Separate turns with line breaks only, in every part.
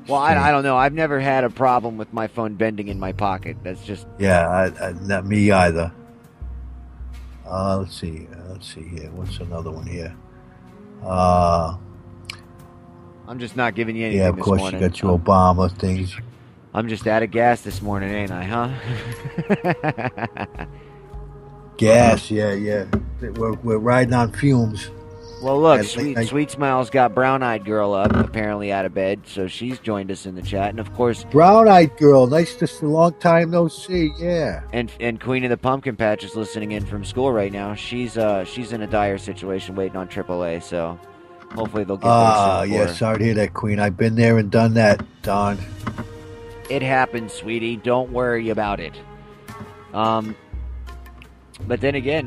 Well, I don't know. I've never had a problem with my phone bending in my pocket. That's just...
Yeah, not me either. Let's see here. What's another one here?
I'm just not giving you anything
Yeah, of
this
course
morning.
you got your Obama things.
I'm just out of gas this morning, ain't I, huh?
Gas, yeah. We're riding on fumes.
Well, look, Sweet Smile's got Brown-Eyed Girl up, apparently out of bed, so she's joined us in the chat. And, of course...
Brown-Eyed Girl, nice to see, long time no see, yeah.
And Queen of the Pumpkin Patch is listening in from school right now. She's in a dire situation waiting on AAA, so hopefully they'll get there soon.
Yeah, sorry to hear that, Queen. I've been there and done that, Don.
It happens, sweetie. Don't worry about it. But then again,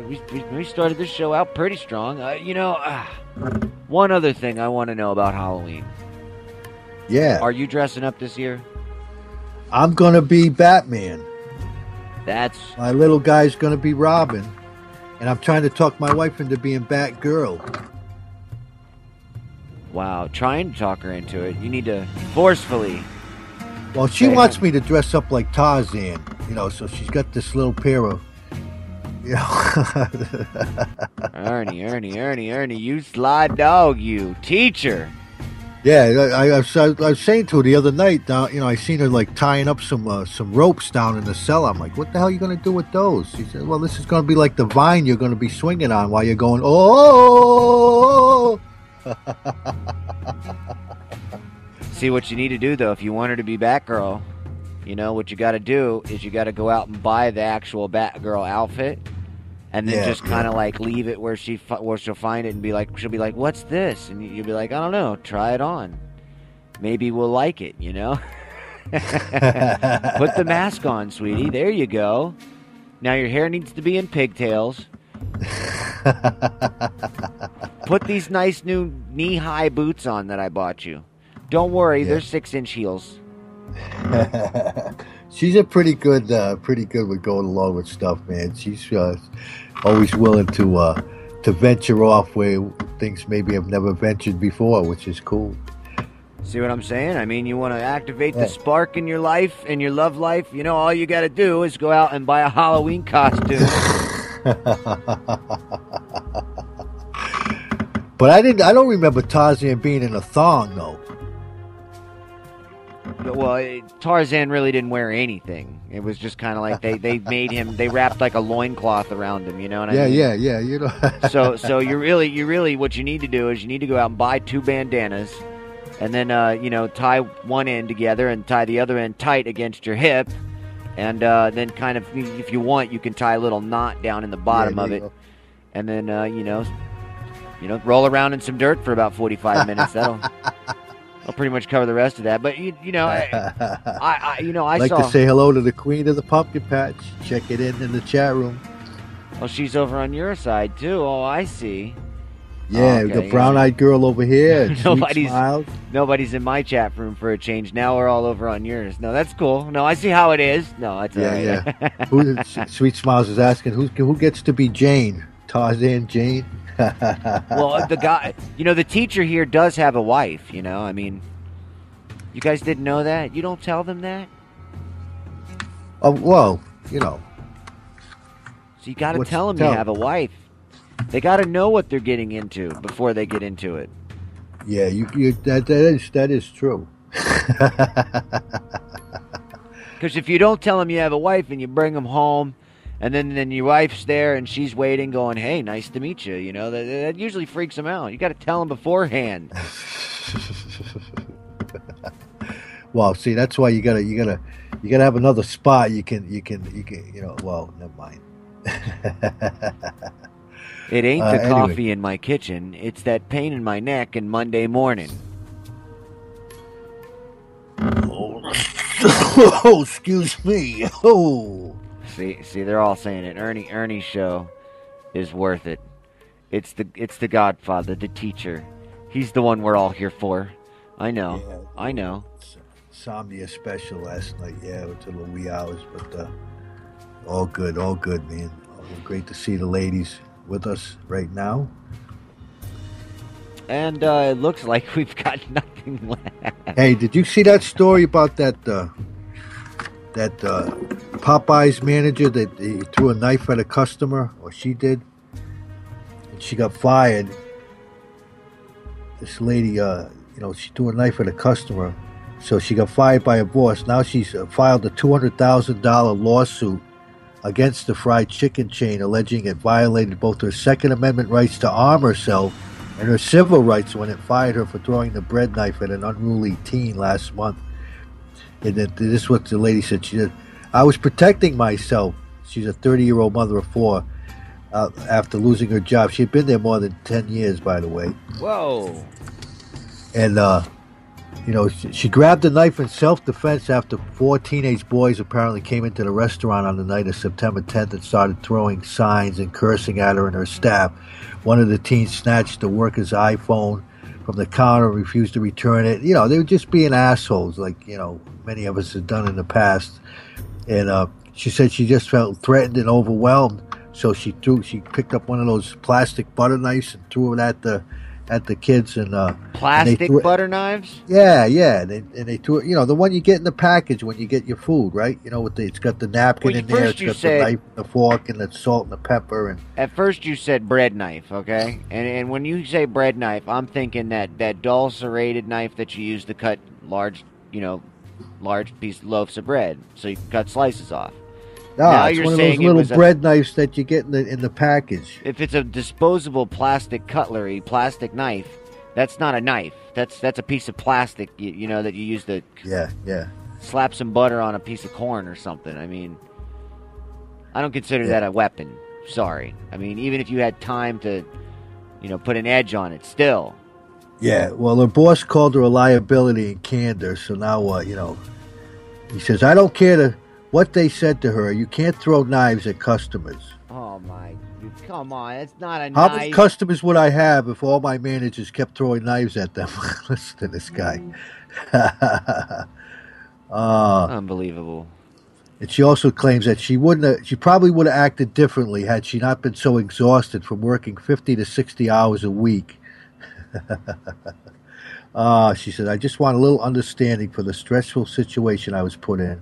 we started this show out pretty strong. One other thing I want to know about Halloween.
Yeah.
Are you dressing up this year?
I'm going to be Batman. My little guy's going to be Robin. And I'm trying to talk my wife into being Batgirl.
Wow, trying to talk her into it. You need to forcefully...
Well, she wants me to dress up like Tarzan, so she's got this little pair of,
Ernie, you sly dog, you teacher.
Yeah, I was saying to her the other night, I seen her like tying up some ropes down in the cell. I'm like, what the hell are you going to do with those? She said, well, this is going to be like the vine you're going to be swinging on while you're going, oh.
See, what you need to do, though, if you want her to be Batgirl, what you got to do is you got to go out and buy the actual Batgirl outfit, and then just kind of like leave it where she'll find it and she'll be like, what's this? And you'll be like, I don't know, try it on. Maybe we'll like it, Put the mask on, sweetie. There you go. Now your hair needs to be in pigtails. Put these nice new knee-high boots on that I bought you. Don't worry, they're 6-inch heels.
She's a pretty good with going along with stuff, man. She's always willing to venture off where things maybe have never ventured before, which is cool.
See what I'm saying? I mean, you want to activate the spark in your life, in your love life. All you got to do is go out and buy a Halloween costume.
But I don't remember Tarzan being in a thong, though.
Well, Tarzan really didn't wear anything. It was just kind of like they made him. They wrapped like a loincloth around him. You know what I mean?
Yeah.
So you really what you need to do is you need to go out and buy 2 bandanas, and then tie one end together and tie the other end tight against your hip, and then kind of, if you want, you can tie a little knot down in the bottom of it, and then roll around in some dirt for about 45 minutes. I'll pretty much cover the rest of that. But I
like to say hello to the Queen of the Pumpkin Patch. Check it in the chat room.
Oh, she's over on your side too. Oh, I see.
Yeah,
okay,
the brown-eyed girl over here.
Nobody's in my chat room for a change. Now we're all over on yours. No, that's cool. No, I see how it is. No, that's all right.
Yeah. Sweet Smiles is asking who gets to be Jane? Tarzan, Jane.
Well, the guy, the teacher here does have a wife. I mean, you guys didn't know that? You don't tell them that?
Well,
So you got to tell them you have a wife. They got to know what they're getting into before they get into it.
Yeah, that is true.
Because if you don't tell them you have a wife and you bring them home, and then your wife's there and she's waiting, going, "Hey, nice to meet you." That usually freaks them out. You got to tell them beforehand.
Well, see, that's why you gotta have another spot. You can. Well, never mind.
It ain't the coffee in my kitchen. It's that pain in my neck and Monday morning.
Oh, excuse me. Oh.
See, they're all saying it. Ernie's show is worth it. It's the Godfather, the teacher. He's the one we're all here for. I know.
Yeah,
I know.
Insomnia special last night. Yeah, it was a little wee hours, but all good, man. Great to see the ladies with us right now.
And it looks like we've got nothing left.
Hey, did you see that story about that Popeyes manager that he threw a knife at a customer, or she did, and she got fired? This lady, she threw a knife at a customer, so she got fired by her boss. Now she's filed a $200,000 lawsuit against the fried chicken chain, alleging it violated both her Second Amendment rights to arm herself and her civil rights when it fired her for throwing the bread knife at an unruly teen last month. And this is what the lady said. She said, "I was protecting myself." She's a 30-year-old mother of four. After losing her job, she had been there more than 10 years, by the way.
Whoa!
And she grabbed the knife in self-defense after 4 teenage boys apparently came into the restaurant on the night of September 10th and started throwing signs and cursing at her and her staff. One of the teens snatched the worker's iPhone from the counter and refused to return it. They were just being assholes, like, many of us have done in the past. And she said she just felt threatened and overwhelmed, so she picked up one of those plastic butter knives and threw it at the kids. And
plastic butter knives?
Yeah. They threw it, the one you get in the package when you get your food, right? It's got the napkin in there, it's got the knife, the fork, and the salt and the pepper. And
at first you said bread knife, okay? And when you say bread knife, I'm thinking that dull serrated knife that you use to cut large piece loaves of bread, so you can cut slices off.
Now it's one of those little bread knives that you get in the package.
If it's a disposable plastic cutlery, plastic knife, that's not a knife. That's a piece of plastic, that you use to slap some butter on a piece of corn or something. I mean, I don't consider that a weapon. Sorry. I mean, even if you had time to, put an edge on it, still.
Yeah, well, her boss called her a liability and candor, so now, he says, "I don't care what they said to her. You can't throw knives at customers."
Oh, come on, it's not a knife.
How many customers would I have if all my managers kept throwing knives at them? Listen to this guy.
Unbelievable.
And she also claims that she probably would have acted differently had she not been so exhausted from working 50 to 60 hours a week. She said, "I just want a little understanding for the stressful situation I was put in.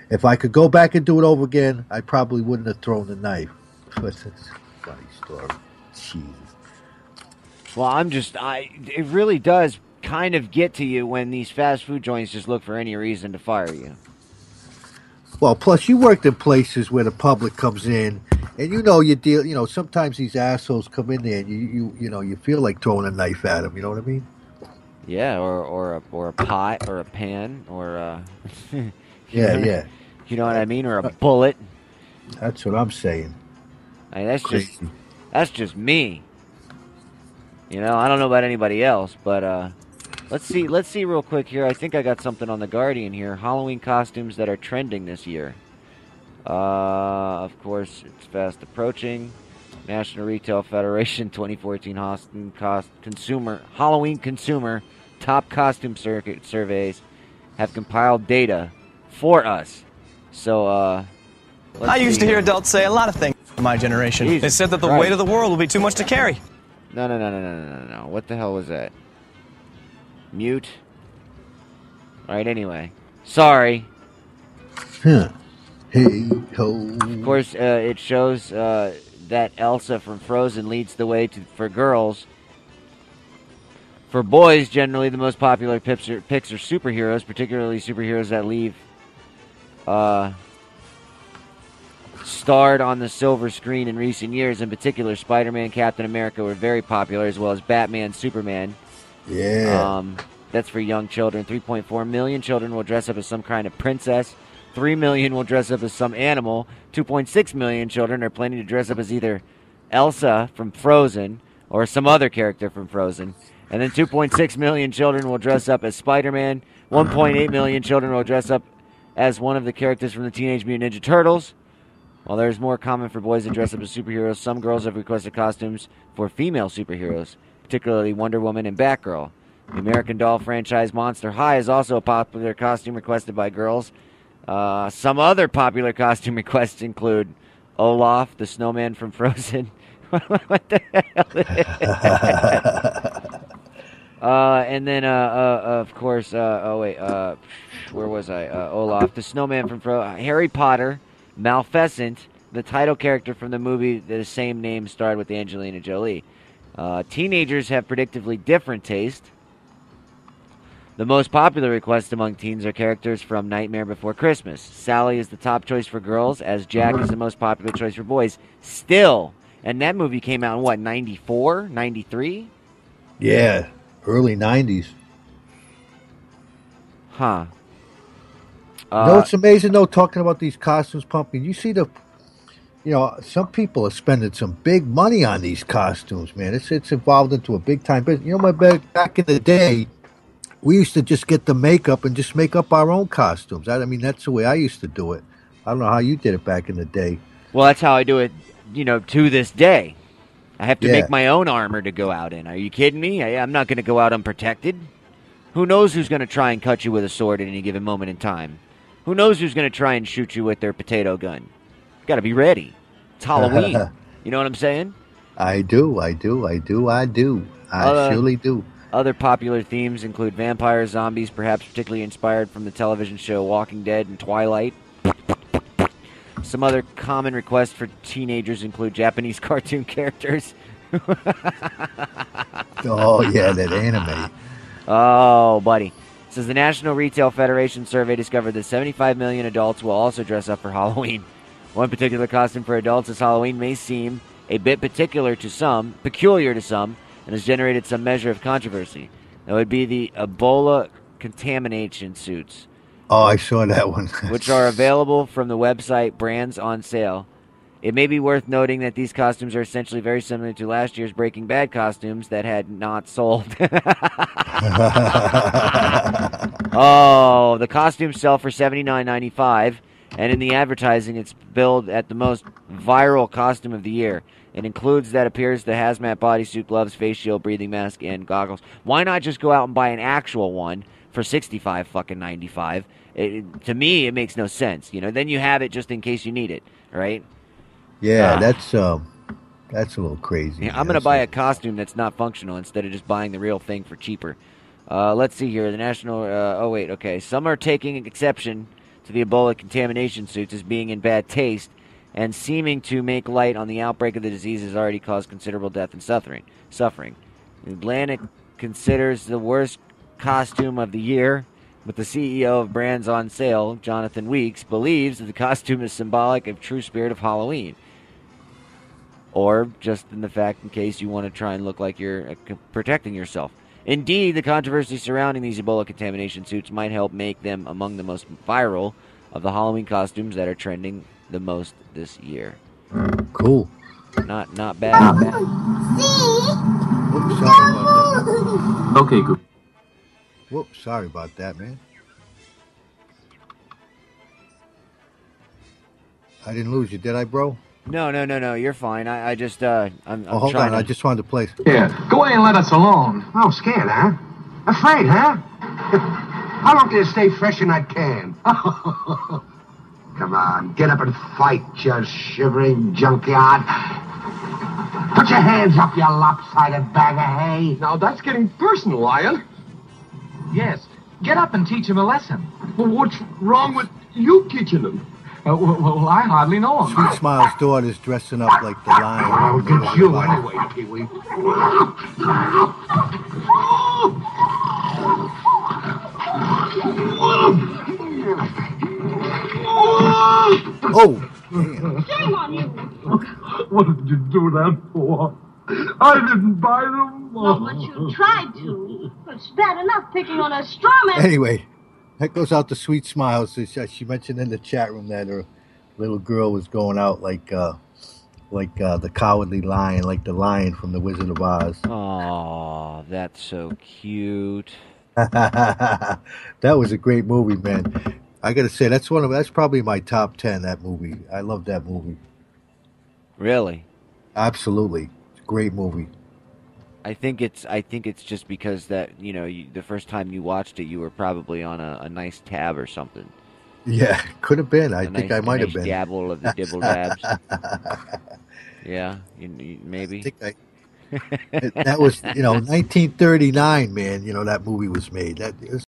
If I could go back and do it over again, I probably wouldn't have thrown the knife." It's a funny story. Jesus.
Well, it really does kind of get to you when these fast food joints just look for any reason to fire you.
Well, plus you worked in places where the public comes in, and you deal. Sometimes these assholes come in there, and you feel like throwing a knife at them. You know what I mean?
Yeah, or a pot, or a pan, or
yeah.
You know what I mean? Or a bullet.
That's what I'm saying.
I mean, that's just me. I don't know about anybody else, but let's see real quick here. I think I got something on the Guardian here. Halloween costumes that are trending this year. Of course, it's fast approaching. National Retail Federation 2014 Halloween consumer top costume surveys have compiled data for us. So,
I used to hear adults say a lot of things in my generation.
Jesus
they said that the
Christ.
weight of the world will be too much to carry.
No. What the hell was that? Mute. All right, anyway. Sorry.
Huh. Hey, ho.
Of course, it shows that Elsa from Frozen leads the way for girls. For boys, generally the most popular picks are superheroes, particularly superheroes that leave starred on the silver screen in recent years. In particular, Spider-Man, Captain America were very popular, as well as Batman, Superman.
Yeah.
That's for young children. 3.4 million children will dress up as some kind of princess. 3 million will dress up as some animal. 2.6 million children are planning to dress up as either Elsa from Frozen or some other character from Frozen. And then 2.6 million children will dress up as Spider-Man. 1.8 million children will dress up as one of the characters from the Teenage Mutant Ninja Turtles. While there's more common for boys to dress up as superheroes, some girls have requested costumes for female superheroes, particularly Wonder Woman and Batgirl. The American Doll franchise Monster High is also a popular costume requested by girls. Some other popular costume requests include Olaf, the snowman from Frozen. What the hell? And then, of course, where was I? Olaf, the snowman from Harry Potter, Maleficent, the title character from the movie the same name starred with Angelina Jolie. Teenagers have predictably different taste. The most popular requests among teens are characters from Nightmare Before Christmas. Sally is the top choice for girls, as Jack is the most popular choice for boys. Still, and that movie came out in what, 94, 93?
Yeah, early 90s.
Huh.
It's amazing, though, talking about these costumes, Pumpkin. You see some people are spending some big money on these costumes, man. It's evolved into a big-time business. Back in the day, we used to just get the makeup and just make up our own costumes. I mean, that's the way I used to do it. I don't know how you did it back in the day.
Well, that's how I do it, to this day. I have to make my own armor to go out in. Are you kidding me? I'm not going to go out unprotected. Who knows who's going to try and cut you with a sword at any given moment in time? Who knows who's going to try and shoot you with their potato gun? Got to be ready. It's Halloween. You know what I'm saying?
I do. I surely do.
Other popular themes include vampires, zombies, perhaps particularly inspired from the television show Walking Dead and Twilight. Some other common requests for teenagers include Japanese cartoon characters.
Oh, yeah, that anime.
Oh, buddy. It says the National Retail Federation survey discovered that 75 million adults will also dress up for Halloween. One particular costume for adults this Halloween may seem a bit peculiar to some, and has generated some measure of controversy. That would be the Ebola contamination suits.
Oh, I saw that one.
Which are available from the website Brands on Sale. It may be worth noting that these costumes are essentially very similar to last year's Breaking Bad costumes that had not sold. Oh, the costumes sell for $79.95, and in the advertising, it's billed at the most viral costume of the year. It includes that appears the hazmat bodysuit, gloves, face shield, breathing mask, and goggles. Why not just go out and buy an actual one for $65.95? To me, it makes no sense. Then you have it just in case you need it, right?
Yeah, that's a little crazy.
Yeah, I'm going to buy a costume that's not functional instead of just buying the real thing for cheaper. Let's see here. The national... Some are taking exception to the Ebola contamination suits as being in bad taste and seeming to make light on the outbreak of the disease has already caused considerable death and suffering. The Atlantic considers the worst costume of the year, but the CEO of Brands on Sale, Jonathan Weeks, believes that the costume is symbolic of true spirit of Halloween. Or just in the fact in case you want to try and look like you're protecting yourself. Indeed, the controversy surrounding these Ebola contamination suits might help make them among the most viral of the Halloween costumes that are trending the most this year.
Cool.
Not bad.
Whoops, sorry about that.
Okay, good.
Whoops, sorry about that, man. I didn't lose you, did I, bro?
No, you're fine. I just, I'm
hold on, I just wanted to play.
Yeah, go away and let us alone.
Oh, scared, huh? Afraid, huh? How long can you stay fresh in that can? Come on, get up and fight, you shivering junkyard. Put your hands up, you lopsided bag of hay.
Now that's getting personal, Lion.
Yes, get up and teach him a lesson.
Well, what's wrong with you teaching them?
Well, I hardly know him.
Sweet Smile's daughter's dressing up like the lion.
Well, it's you anyway, Pee-wee.
Oh!
Shame on you.
What did you do that for? I didn't buy them.
Not what you tried to. It's bad enough picking on a straw man.
Anyway, that goes out to Sweet Smile. So she mentioned in the chat room that her little girl was going out like the Cowardly Lion, like the lion from The Wizard of Oz.
Oh, that's so cute.
That was a great movie, man. I gotta say that's probably my top 10. That movie, I love that movie.
Really?
Absolutely, it's a great movie.
I think it's just because that the first time you watched it, you were probably on a nice tab or something.
Yeah, could have been. I think I might have been.
Dabble of the dibble dabs. Yeah, maybe.
That was, 1939, man. That movie was made. That it was